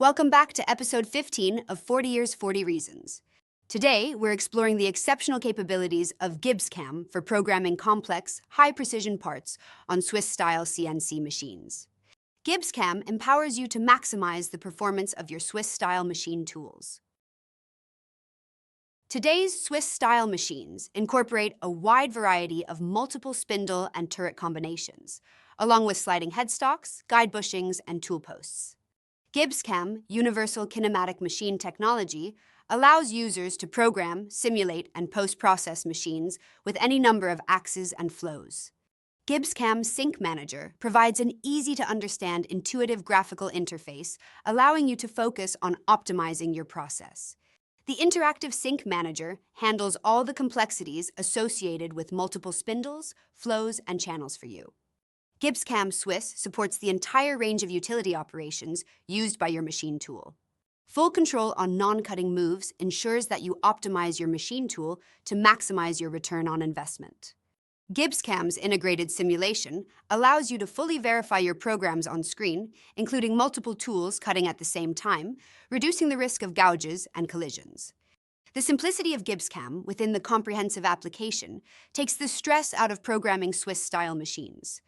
Welcome back to episode 15 of 40 Years, 40 Reasons. Today, we're exploring the exceptional capabilities of GibbsCAM for programming complex, high-precision parts on Swiss-style CNC machines. GibbsCAM empowers you to maximize the performance of your Swiss-style machine tools. Today's Swiss-style machines incorporate a wide variety of multiple spindle and turret combinations, along with sliding headstocks, guide bushings, and tool posts. GibbsCAM, Universal Kinematic Machine Technology, allows users to program, simulate, and post-process machines with any number of axes and flows. GibbsCAM Sync Manager provides an easy-to-understand intuitive graphical interface, allowing you to focus on optimizing your process. The interactive Sync Manager handles all the complexities associated with multiple spindles, flows, and channels for you. GibbsCAM Swiss supports the entire range of utility operations used by your machine tool. Full control on non-cutting moves ensures that you optimize your machine tool to maximize your return on investment. GibbsCAM's integrated simulation allows you to fully verify your programs on screen, including multiple tools cutting at the same time, reducing the risk of gouges and collisions. The simplicity of GibbsCAM within the comprehensive application takes the stress out of programming Swiss-style machines.